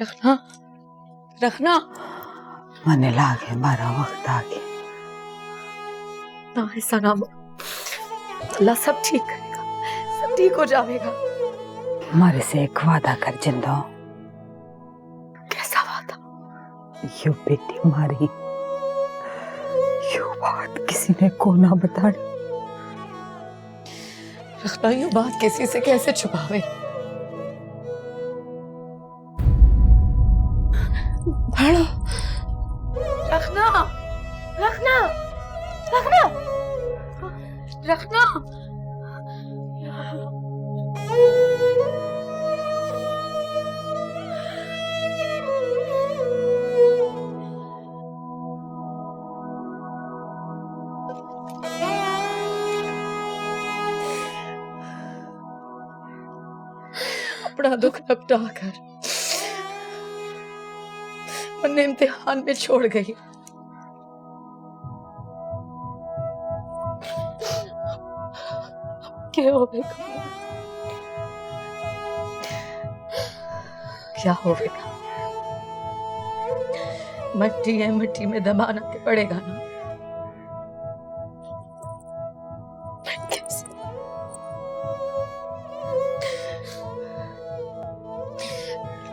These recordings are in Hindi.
रखना रखना मने लागे मारा वक्त आ गया ना, ऐसा ना अल्लाह सब ठीक करेगा, सब ठीक हो जाएगा। मारे से एक वादा कर जिंदो। कैसा वादा? यू बेटी मारी यू बात किसी ने को ना बतानी। रखना ये बात किसी से कैसे छुपावे? भाड़ो रखना रखना रखना रखना। अपना दुख निपटा कर मैंने इम्तिहान में छोड़ गई। क्या होगा? क्या होगा? मट्टी है, मट्टी में दबाना तो पड़ेगा ना।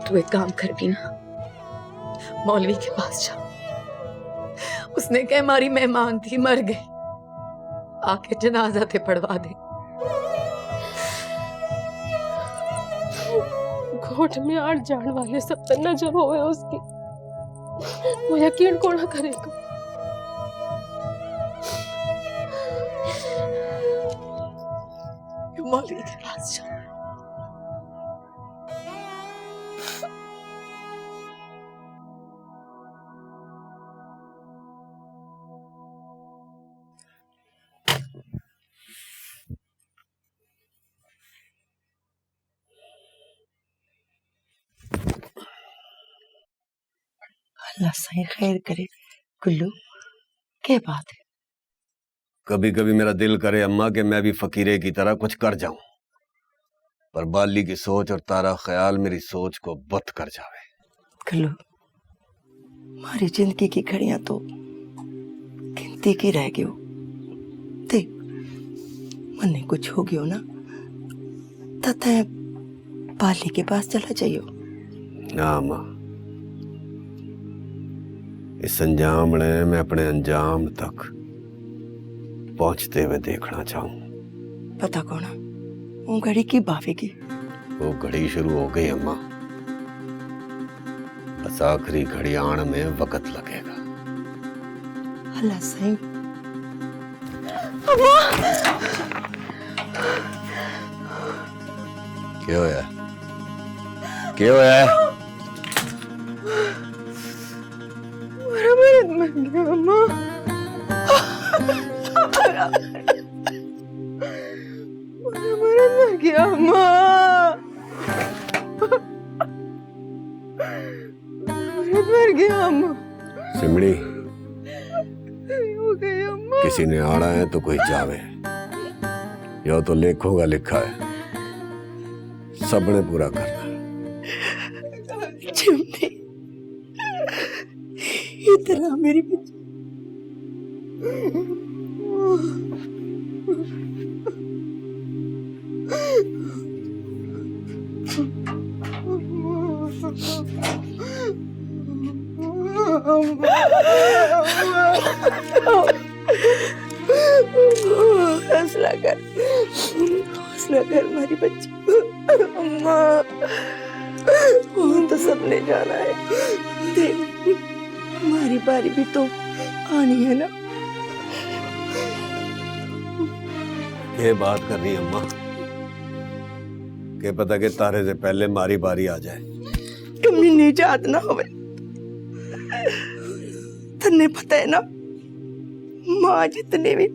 तू एक काम कर भी ना, मौलवी के पास जा। उसने कहा हमारी मेहमान थी, मर गई, आके जनाजा ते पढ़वा दे। घोट में आड़ जान वाले सब तन्ना जब होवे उसकी, वो यकीन कौन करेगा? मौलवी के पास जा। अल्लाह सही खैर करे। कुल्लू क्या बात है? कभी कभी मेरा दिल करे अम्मा कि मैं भी फकीरे की तरह कुछ कर जाऊं, पर बाली की सोच और तारा ख्याल मेरी सोच को बत कर जावे। कुल्लू हमारी जिंदगी की घड़ियां तो गिनती की रह गई हो। देख मन्ने कुछ हो गयो ना तथा बाली के पास चला जाइयो ना अम्मा, इस अंजाम ने मैं अपने अंजाम तक पहुंचते हुए देखना चाहूं। पता कौन वो घड़ी की बावेगी? वो घड़ी शुरू हो गई अम्मा, बस आखिरी घड़ी आने में वक्त लगेगा। अल्लाह सही। क्या होया? क्या होया? सिमड़ी किसी ने आना है तो कोई जावे, यो तो लेखों का लिखा है, सबने पूरा करना। चिमनी इतना मेरी बच्ची हौसला कर हमारी बच्ची। अम्मा तो सबने जाना है, देख हमारी बारी भी तो आनी है ना। ये बात कर रही अम्मा, के पता के तारे से पहले मारी बारी आ जाए। कमी नहीं जात ना होवे, तन्ने पता है ना माँ जितने भी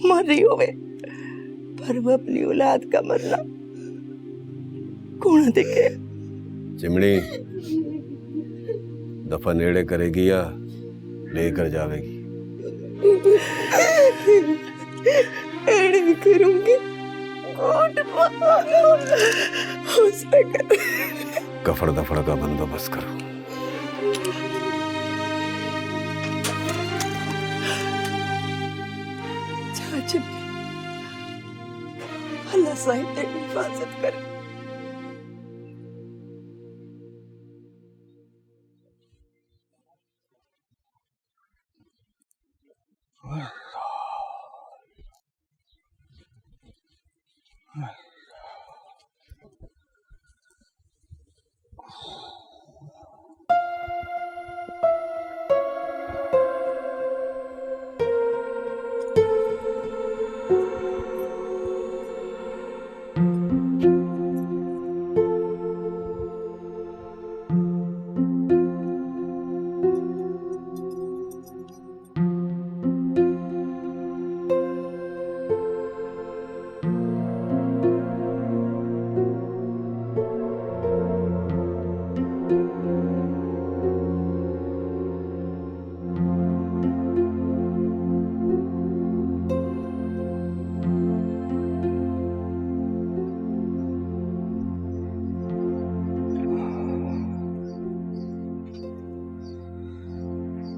मर रही होवे, पर वो अपनी औलाद का मरना कौन देखे? चिमड़ी दफा नेड़े करेगी या लेकर जावेगी? एड़े करूंगी, हौसला कर। कफड़ दफड़ का बंदोबस्त करो। चाची, अल्लाह साईं तेरी हिफाजत करे।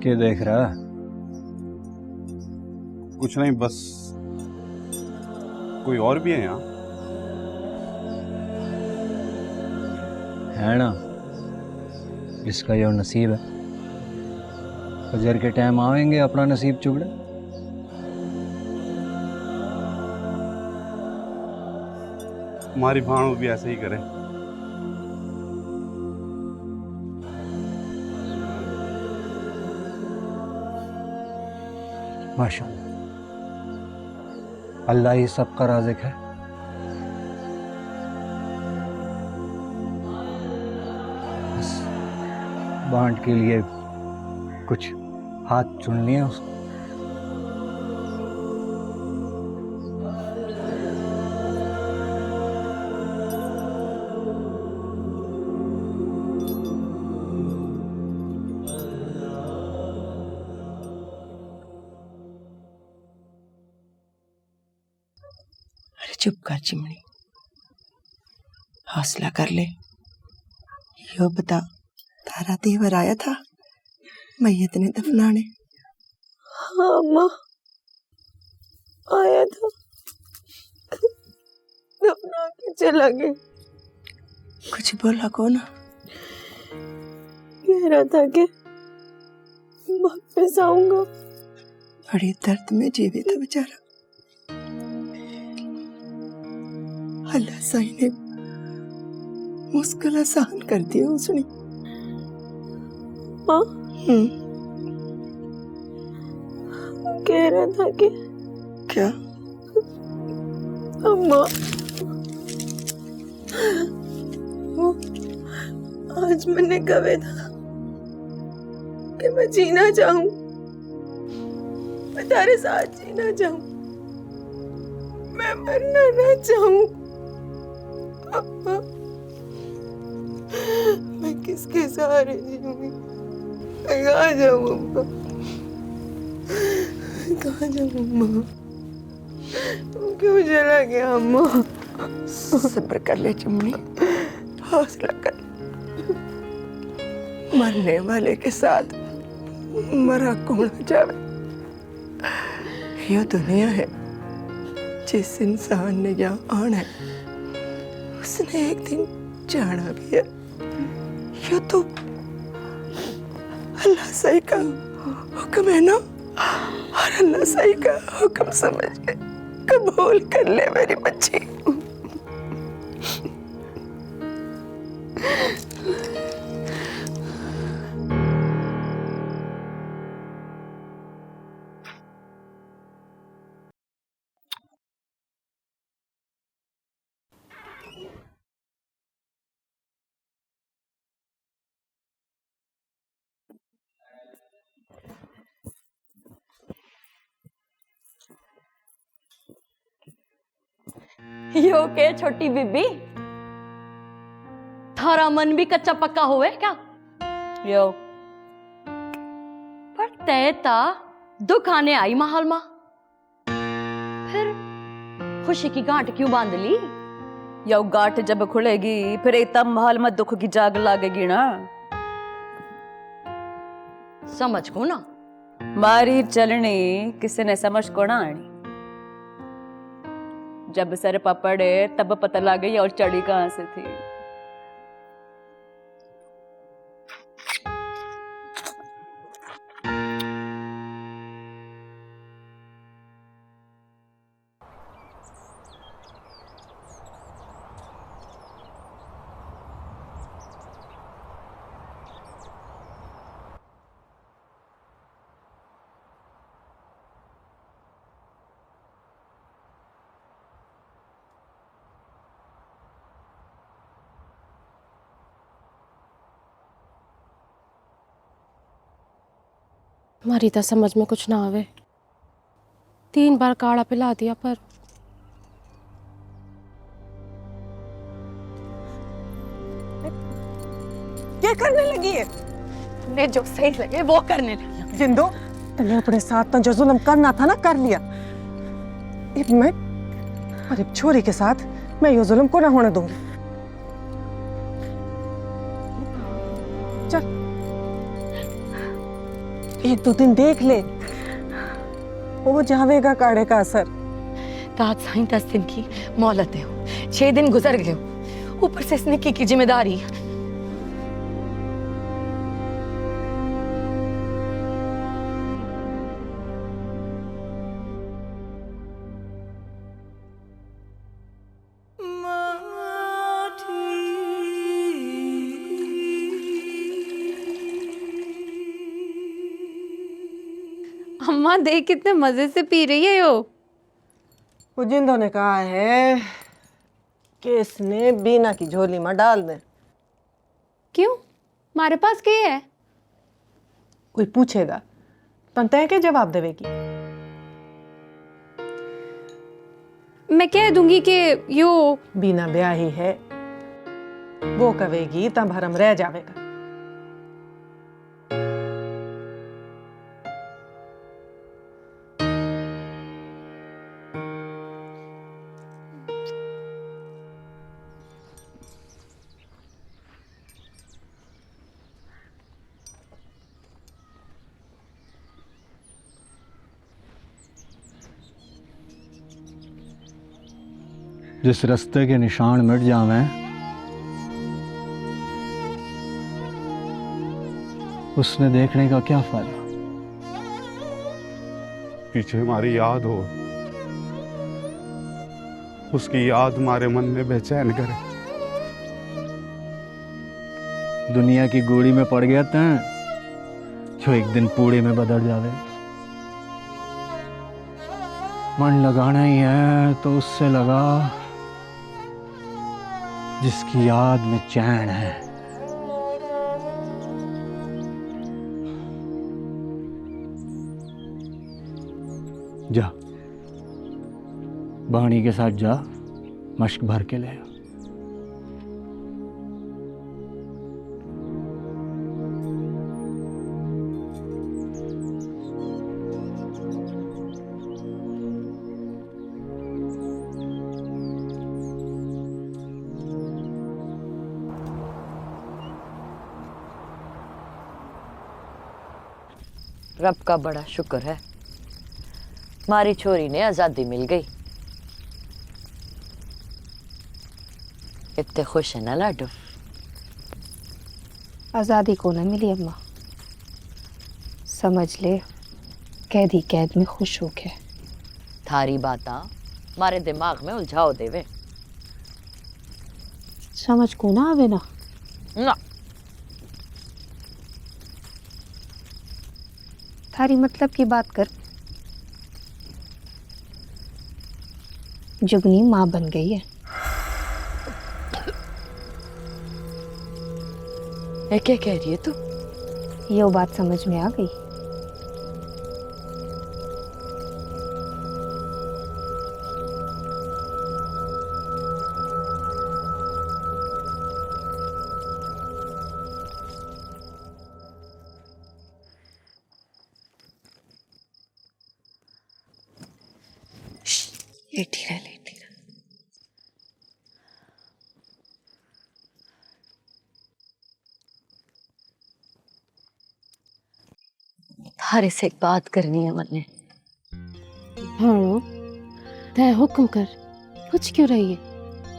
क्या देख रहा? कुछ नहीं, बस कोई और भी है यहाँ? है ना, जिसका यो नसीब है, फजर के टाइम आएंगे अपना नसीब चुगड़े। हमारी भाणो भी ऐसे ही करे। माशाअल्लाह, अल्लाह ही सबका राज़िक है। बस बांट के लिए कुछ हाथ चुन लिए उसको। अरे चुप कर चिमनी, हौसला कर ले। यो बता, तारा देवर आया था मैयत ने दफनाने? हाँ अम्मा, आया था, दफना के चला गया। कुछ बोला कौन? कह रहा था कि वापस आऊंगा। बड़ी दर्द में जीवित है बेचारा। अल्लाह साईं ने मुश्किल आसान कर दी उसने। माँ कह रहा था कि क्या? अम्मा, आज मैंने कहा था कि मैं जीना चाहूं, मैं तेरे साथ जीना चाहूं, मैं मरना ना चाहूं। अम्मा, मैं किसके सहारे जीऊंगी? मैं कहाँ जाऊं अम्मा? कहाँ जाऊं अम्मा? तू क्यों चला गया अम्मा? सब्र कर ले चिमनी, हौसला कर। मरने वाले के साथ मरा कौन जावे? ये दुनिया है, जिस इंसान ने यहाँ आना है उसने एक दिन जाना भी है। ये तो अल्लाह सही का हुक्म है ना, और अल्लाह सही का हुक्म समझ के कबूल कर ले मेरी बच्ची। यो के छोटी बीबी, थारा मन भी कच्चा पक्का हुए क्या? यो पर तैता दुख आने आई महल मां, फिर खुशी की गांठ क्यों बांध ली? यो गांठ जब खुलेगी फिर इतना महल में दुख की जाग लागेगी ना। समझ को ना मारी चलनी किसी ने समझ को ना आनी। जब सर पपड़े तब पता लगे और चढ़ी कहां से थी। मारी तो समझ में कुछ ना आवे। 3 बार काढ़ा पिला दिया पर क्या करने लगी है? ने जो सही लगे वो करने लगी। जिंदो, तने अपने साथ जो जुल्म करना था ना कर लिया। अब मैं और अब छोरी के साथ मैं ये जुल्म को ना होने दूंगी। चल 1-2 दिन देख ले, वो जावेगा काढ़े का असर। तात साईं 10 दिन की मोहलत है, 6 दिन गुजर गए, ऊपर से इसने की जिम्मेदारी। अम्मा देख कितने मजे से पी रही है यो। वो जिंदो ने कहा है कि इसने बीना की झोली में डाल दे। क्यों? हमारे पास क्या है? कोई पूछेगा तो तय के जवाब देवेगी। मैं कह दूंगी कि यो बीना ब्याही है, वो कवेगी तब भरम रह जावेगा। जिस रास्ते के निशान मिट जावें उसने देखने का क्या फायदा। पीछे हमारी याद हो, उसकी याद हमारे मन में बेचैन करे। दुनिया की गोली में पड़ गया था जो एक दिन पूड़े में बदल जावे। मन लगाना ही है तो उससे लगा जिसकी याद में चैन है। जा बाणी के साथ जा, मश्क भर के ले आ। रब का बड़ा शुक्र है हमारी छोरी ने आजादी मिल गई। इतने खुश है ना लाडो? आज़ादी को ना मिली अम्मा, समझ ले कैदी कैद में खुश हो के। थारी बाता हमारे दिमाग में उलझाओ देवे समझ को ना आवे ना। ना थारी मतलब की बात कर। जुगनी माँ बन गई है। ये क्या कह रही है तू? ये बात समझ में आ गई। लेटी रह, लेटी रह। थारे से एक बात करनी है मन्ने। भाणो तय हुक्म कर, कुछ क्यों रही है?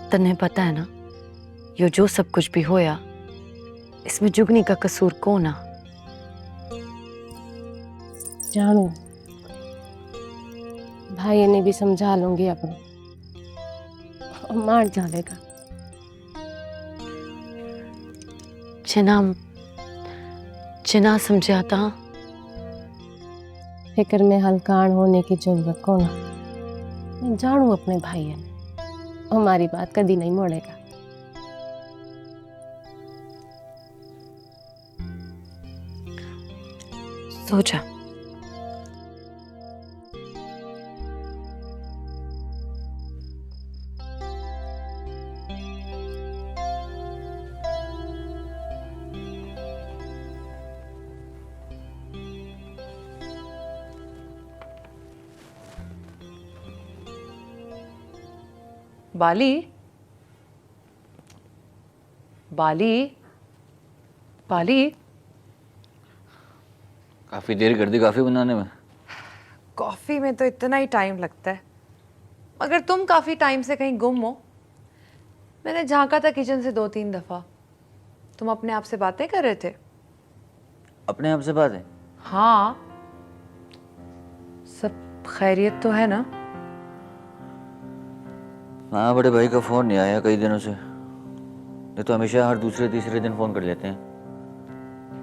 तन्ने पता है ना, यो जो सब कुछ भी होया इसमें जुगनी का कसूर कौन आ? जानो भाई ने भी समझा लूंगी अपने, और मान जाएगा। चिना समझाता फिक्र में हल्कान होने की जरूरत को ना। मैं जानू अपने भाई ने, हमारी बात कभी नहीं मोड़ेगा। सोचा बाली, बाली, बाली। काफ़ी देर कर दी कॉफ़ी बनाने में। कॉफी में तो इतना ही टाइम लगता है, मगर तुम काफी टाइम से कहीं गुम हो। मैंने झांका था किचन से 2-3 दफा। तुम अपने आप से बातें कर रहे थे? अपने आप से बात है? हाँ। सब खैरियत तो है ना? हाँ, बड़े भाई का फ़ोन नहीं आया कई दिनों से। ये तो हमेशा हर दूसरे तीसरे दिन फ़ोन कर लेते हैं,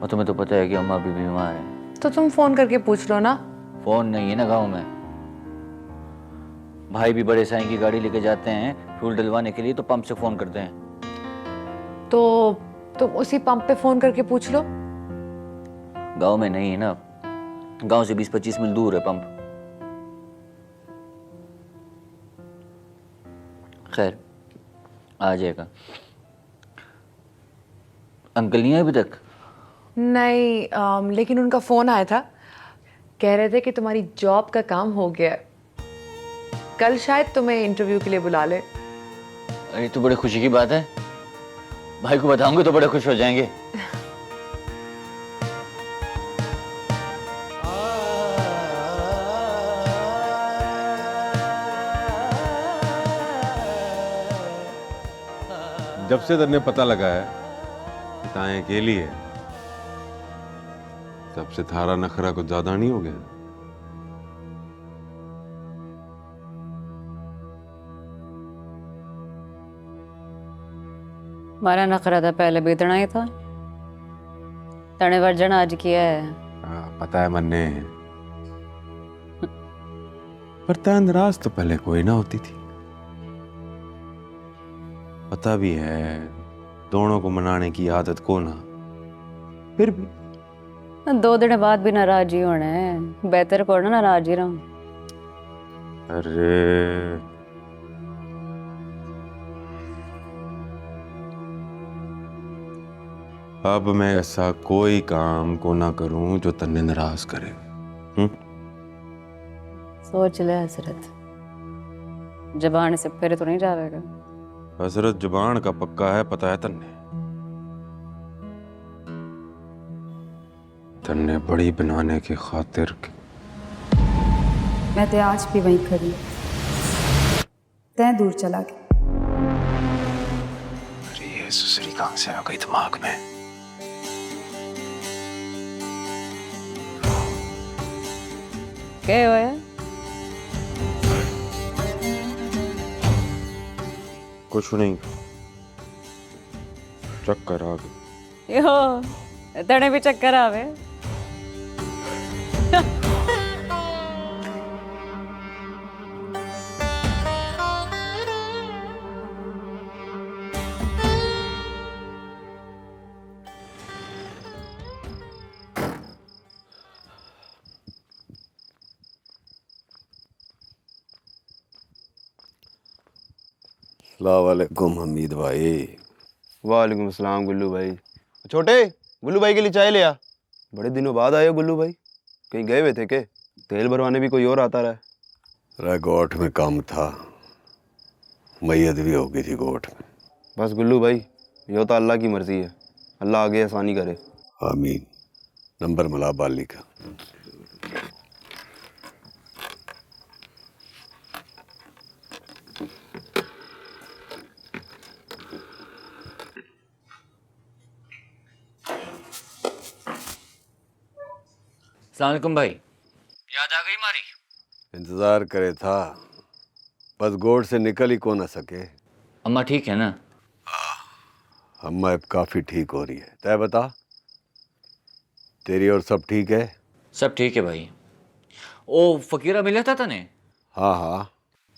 और तुम्हें तो पता है कि अम्मा भी बीमार है। तो तुम फोन करके पूछ लो ना। फ़ोन नहीं है ना गांव में। भाई भी बड़े साईं की गाड़ी लेके जाते हैं फ्यूल डलवाने के लिए, तो पंप से फ़ोन करते हैं। तो तुम उसी पंप पे फोन करके पूछ लो। गांव में नहीं है ना, गांव से 20-25 मील दूर है पंप। खैर, आ जाएगा। अंकल नहीं आए अभी तक? नहीं, लेकिन उनका फोन आया था। कह रहे थे कि तुम्हारी जॉब का काम हो गया है, कल शायद तुम्हें इंटरव्यू के लिए बुला ले। अरे तो बड़े खुशी की बात है। भाई को बताऊंगे तो बड़े खुश हो जाएंगे। जब से तन्ने पता लगा है कि ताएं अकेली है, तब से थारा नखरा कुछ ज्यादा नहीं हो गया? हमारा नखरा था पहले भी इतना ही था। तने वर्जन आज किया है। पता है मन्ने, पर तां नाराज तो पहले कोई ना होती थी। पता भी है दोनों को मनाने की आदत को ना, फिर भी 2 दिन बाद भी नाराज ही होना है। बेहतर पड़ना नाराज ही रहूं। अरे अब मैं ऐसा कोई काम को ना करूं जो तन्ने नाराज करे। सोच ले हसरत, जबान से फिर तो नहीं जाएगा। हसरत जुबान का पक्का है, पता है तन्ने। तन्ने बड़ी बनाने की खातिर मैं तो आज भी वहीं खड़ी, तय दूर चला गया। अरे ये सुसरी कहां से आ गई दिमाग में? क्या हुआ? कुछ नहीं, चक्कर आ गई। यो तने भी चक्कर आवे। अस्सलामुअलैकुम हमीद भाई। वालेकुम अस्सलाम गुल्लू भाई। छोटे, गुल्लू भाई के लिए चाय ले आ। बड़े दिनों बाद आए हो गुल्लू भाई, कहीं गए हुए थे के? तेल भरवाने भी कोई और आता रहा। गोठ में काम था, मैयत भी हो गई थी गोठ में। बस गुल्लू भाई, यो तो अल्लाह की मर्जी है, अल्लाह आगे आसानी करे। आमीन। नंबर मिला बाली का। अस्सलाम वालेकुम भाई, याद आ गई मारी? इंतजार करे था, बस गोड़ से निकल ही को ना सके। अम्मा ठीक है ना? अम्मा अब काफी ठीक हो रही है। तय बता, तेरी और सब ठीक है? सब ठीक है भाई। ओ फकीरा मिला था तने? हाँ हाँ,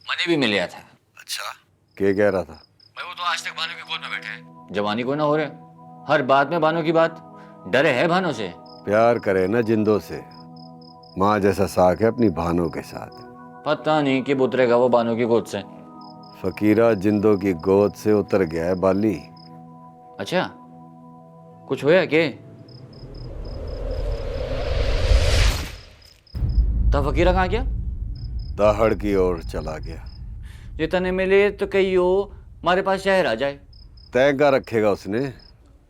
मने भी मिला था। अच्छा, क्या कह रहा था? भाई वो तो आज तक बानो की गोद में बैठे हैं, जवानी को ना हो रहे, हर बात में बानो की बात, डरे है भानों से। प्यार करे ना जिंदों से, माँ जैसा साख है अपनी भानों के साथ। पता नहीं कि उतरेगा वो बानो की गोद से। फकीरा जिंदों की गोद से उतर गया है बाली। अच्छा, कुछ होया के? तब फकीरा कहाँ गया? दाहड़ की ओर चला गया। ये तने मिले तो कहियो हमारे पास शहर आ जाए। तय का रखेगा उसने?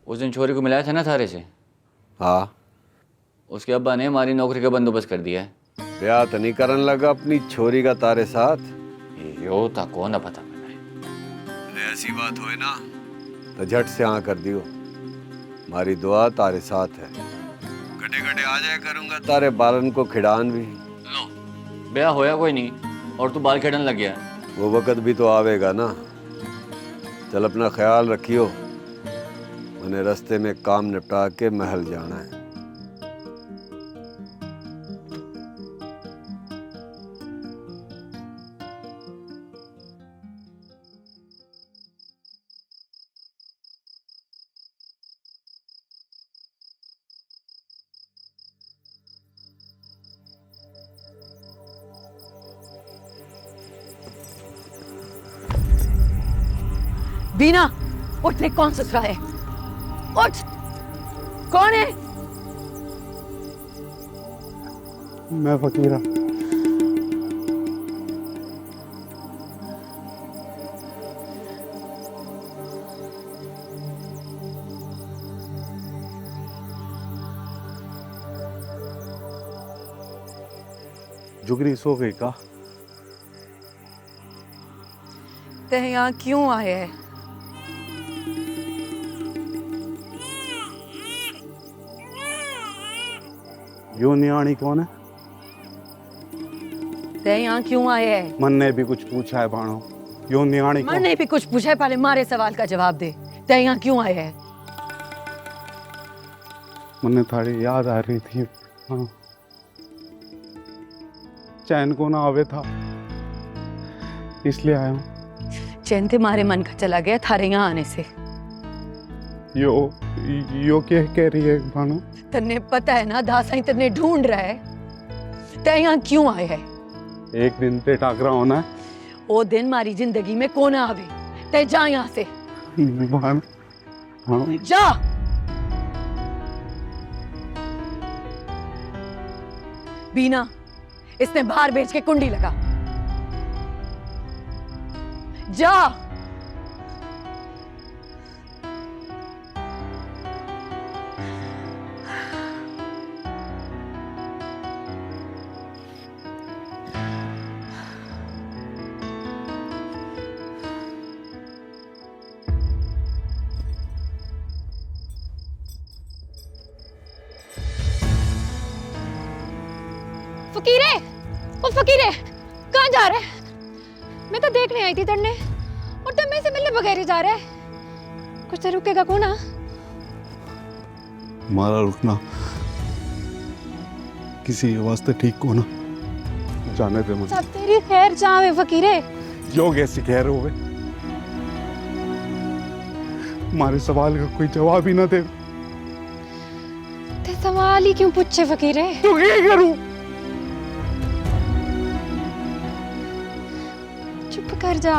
उस दिन छोरी को मिलाया था ना थारे से। हाँ, उसके अब्बा ने हमारी नौकरी का बंदोबस्त कर दिया है। ब्याह तो नहीं करन लगा अपनी छोरी का तारे साथ? यो ता कौन पता। ऐसी बात होए ना तो झट से हाँ कर दियो। हमारी दुआ तारे साथ है। गड्ढे गड्ढे आ जाए करूंगा तारे बालन को खिड़ान भी। लो, ब्याह होया कोई नहीं और तू बाल खेड़न लग गया। वो वक्त भी तो आवेगा ना। चल अपना ख्याल रखियो, मैंने रास्ते में काम निपटा के महल जाना है। बीना, उठ, कौन सुन रहा है? उठ, कौन है? मैं फकीरा। जुगरी सो गई का? ते यहाँ क्यों आए है? यो नियाणी कौन है? ते यहाँ क्यों आए है? मन ने भी कुछ पूछा है भाणो। यो नियाणी कौन? मन ने भी कुछ पूछा है, पहले मारे सवाल का जवाब दे। ते यहाँ क्यों आए है? मन्ने थारी याद आ रही थी। हाँ, चैन को ना आवे था, इसलिए आया हूँ। चैन थे मारे मन का चला गया थारे यहाँ आने से। यो क्या कह रही है भानु? तन्ने पता है ना, दासाई तन्ने ढूंढ रहा है। ते यहाँ क्यों आए है? एक दिन ते टाकरा होना है। वो दिन मारी जिंदगी में कौन आवे। ते जा यहाँ से। भानु, जा। बीना, इसने बाहर बेच के कुंडी लगा। जा। फकीरे, ओ फकीरे, कहाँ जा रहे? मैं तो देखने आई थी तन्ने, और तुम मेरे से मिलने बगैर ही जा रहे। कुछ तो रुकेगा कौन? हमारा रुकना किसी वास्ते ठीक को ना जाने दे मुझे। सब तेरी खैर चाहे फकीरे। योग ऐसी खैर हो गए, हमारे सवाल का कोई जवाब ही ना दे। ते सवाल ही क्यों पूछे फकीरे? तो क्या करूं? चुप कर जा।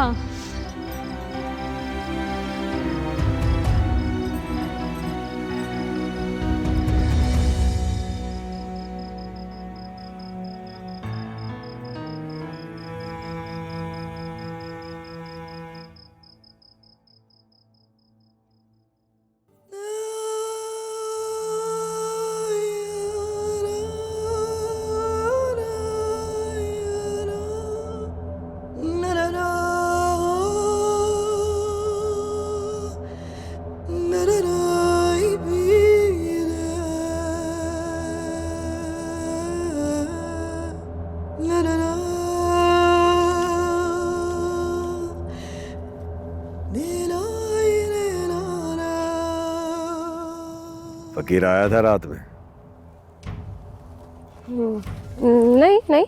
फकीर आया था रात में? नहीं नहीं।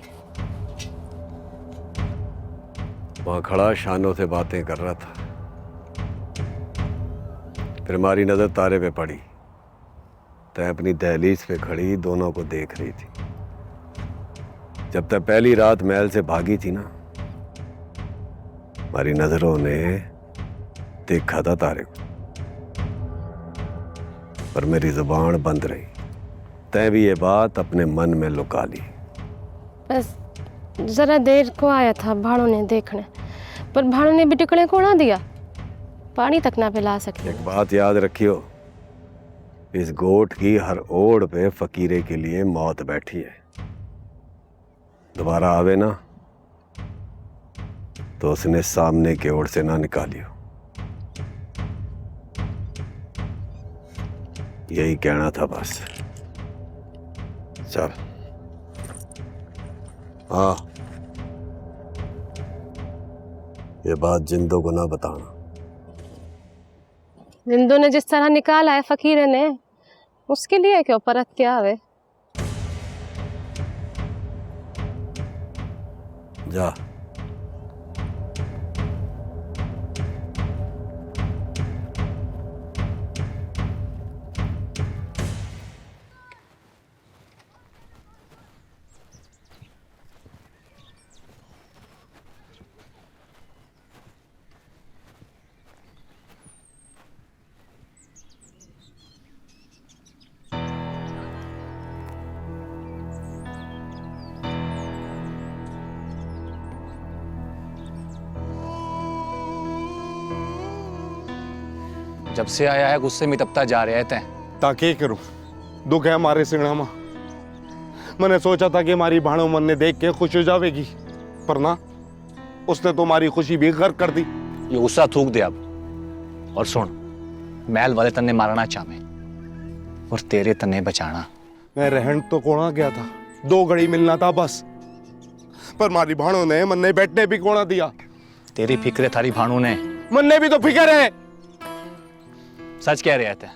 वहां खड़ा शानों से बातें कर रहा था। फिर हमारी नजर तारे पे पड़ी। तय अपनी दहलीज पे खड़ी दोनों को देख रही थी। जब तक पहली रात महल से भागी थी ना, हमारी नजरों ने देखा था तारे को, पर मेरी जुबान बंद रही। तय भी ये बात अपने मन में लुका ली। बस जरा देर को आया था भाड़ों ने देखने, पर भाड़ों ने भी टिकड़े को ना दिया, पानी तक ना पिला सके। एक बात याद रखियो, इस गोट की हर ओड़ पे फकीरे के लिए मौत बैठी है। दोबारा आवे ना तो उसने सामने की ओर से ना निकालियो। यही कहना था बस। चल। हाँ, ये बात जिंदों को ना बताना। जिंदू ने जिस तरह निकाला है फकीरे ने, उसके लिए क्यों परत क्या आवे। जा। जब से आया है गुस्से में तपता जा रहा है तैं। ताकि करूं, दुख है हमारे सिंगड़ा में। मैंने सोचा था कि हमारी भाणो मन ने देख के खुश हो जाएगी, पर ना, उसने तो हमारी खुशी भी गर्क कर दी। ये गुस्सा थूक दे अब। और सुन, महल वाले तन्ने मारना चाहे और तेरे तन्ने बचाना। मैं रहन तो कोना गया था, 2 घड़ी मिलना था बस, पर हमारी भाणो ने मन ने बैठने भी कोना दिया। तेरी फिक्र थारी भाणु ने। मन ने भी तो फिक्र है। सच कह रहे थे।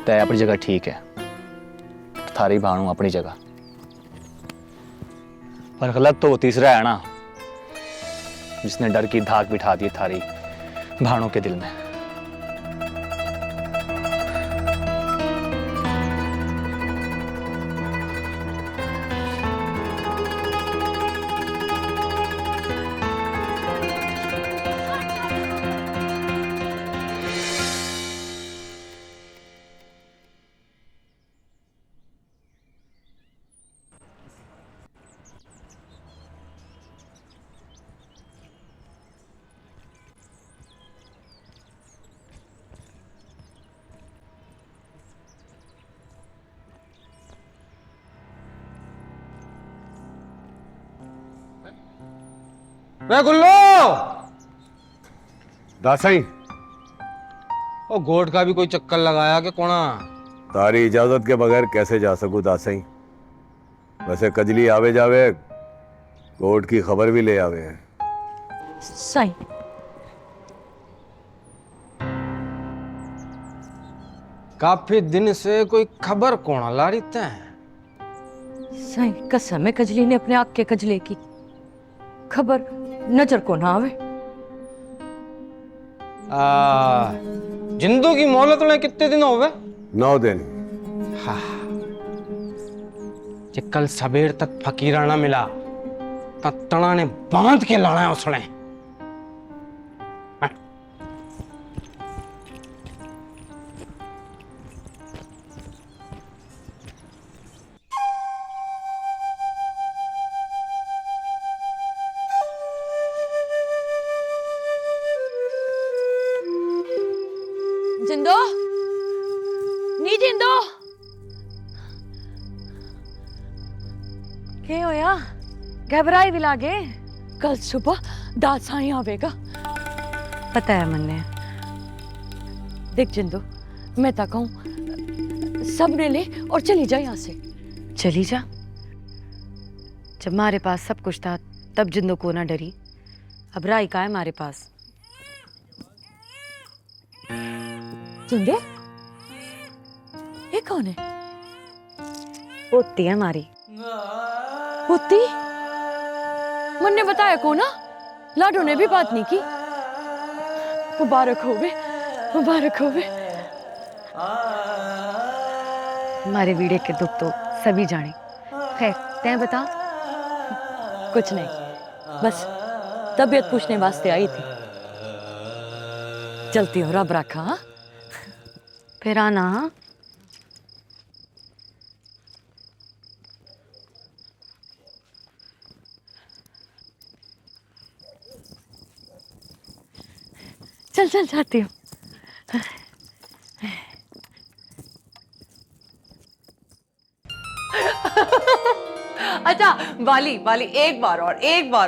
तय अपनी जगह ठीक है, थारी भाणु अपनी जगह, पर गलत तो वो तीसरा है ना, जिसने डर की धाक बिठा दी थारी भाणु के दिल में। रे गुल्लो, दासाई, ओ गोट का भी कोई चक्कर लगाया कि कोना? तारी इजाजत के बगैर कैसे जा सकूं दासाई? वैसे कजली आवे जावे, गोट की खबर भी ले आवे हैं। साईं, काफी दिन से कोई खबर कोना ला रही तै? साईं कसम है कजली ने अपने आग के कजले की खबर नजर को ना आवे। जिंदू की मोहलत में कितने दिन हो गए? 9 दिन। हाँ, जे कल सवेर तक फकीरा ना मिला तो तना ने बांध के लाना है उसने। जिंदो, नी जिंदो, क्या होया? घबराई भी लागे? कल सुबह दाद साईं आवेगा। पता है मन्ने। देख जिंदो, मैं तो कहूँ सब ने ले और चली जा यहाँ से। चली जा? जब हमारे पास सब कुछ था तब जिंदों को ना डरी। अब राय का है हमारे पास। जिंदे ये कौन है? पोती है हमारी। पोती? मन ने बताया को ना, लाडो ने भी बात नहीं की। मुबारक होवे, मुबारक होवे। हमारे वीड़े के दुख तो सभी जाने। खैर तैं बता। कुछ नहीं, बस तबीयत पूछने वास्ते आई थी। चलती हो रब रखा। हाँ? फिर आना। हाँ? चल चल जाती हूँ। अच्छा वाली वाली, एक बार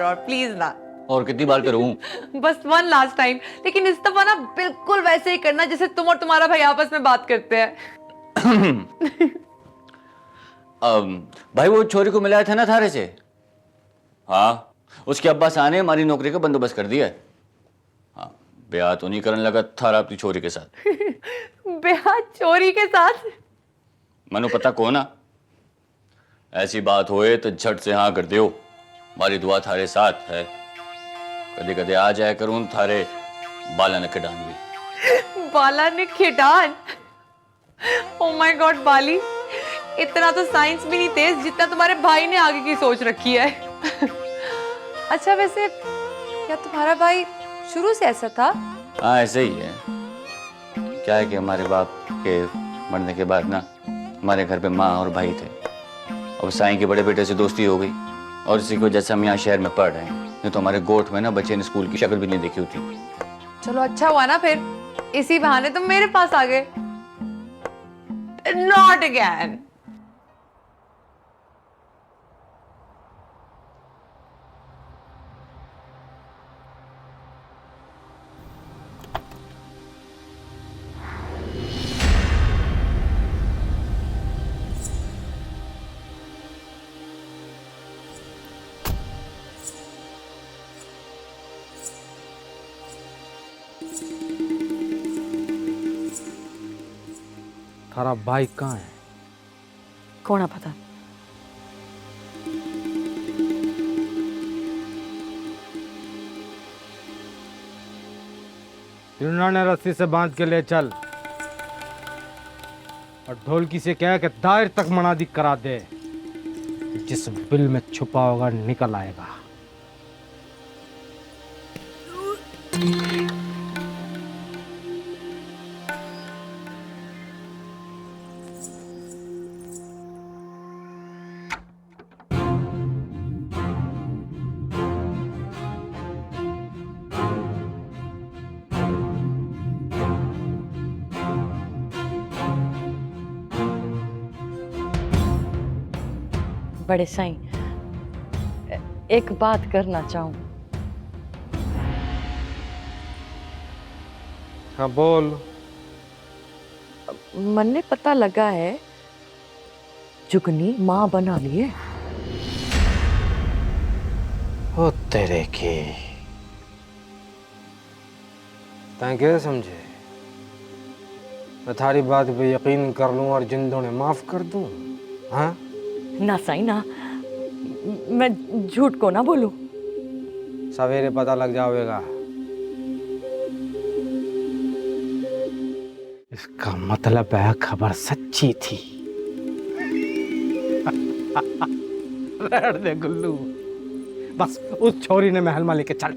और प्लीज ना। और कितनी बार करूं? बस वन लास्ट टाइम, लेकिन इस दफा ना बिल्कुल वैसे ही करना जैसे तुम और तुम्हारा भाई आपस में बात करते हैं। भाई वो छोरी को मिलाया था ना थारे से? हाँ, उसके अब्बास आने हमारी नौकरी का बंदोबस्त कर दिया है। हाँ, ब्याह तो नहीं करने लगा थारा अपनी छोरी के साथ। ब्याह चोरी के साथ? मनु पता को ना, ऐसी बात होए तो झट से हाँ कर दियो। हमारी दुआ थारे साथ है। कदे कदे आ जाया करूं थारे बाला ने खिडान भी। बाला ने खिडान? ओ माय गॉड बाली, इतना तो साइंस भी नहीं तेज जितना तुम्हारे भाई ने आगे की सोच रखी है। अच्छा वैसे क्या तुम्हारा भाई शुरू से ऐसा था? हाँ ऐसे ही है। क्या है कि हमारे बाप के मरने के बाद ना हमारे घर पे माँ और भाई थे। अब साईं के बड़े बेटे से दोस्ती हो गई और इसी की वजह से हम यहाँ शहर में पढ़ रहे हैं। नहीं तो हमारे गोठ में ना बच्चे ने स्कूल की शक्ल भी नहीं देखी होती। चलो अच्छा हुआ ना, फिर इसी बहाने तुम मेरे पास आ गए। Not again. थारा भाई कहाँ है? कौन पता? ने रस्सी से बांध के ले चल और ढोलकी से कह के दायर तक मनादी करा दे। जिस बिल में छुपा होगा निकल आएगा। बड़े साईं, एक बात करना चाहूं। हाँ बोल। मन ने पता लगा है जुगनी माँ बना लिए। ओ तेरे के तैं क्या समझे? मैं थारी बात पे यकीन कर लूं और जिंदों ने माफ कर दूं? हाँ ना साईं ना, मैं झूठ को ना बोलूं। सवेरे पता लग जाएगा। इसका मतलब है खबर सच्ची थी। रहने दे गुल्लू, बस उस छोरी ने महल में लेके चल।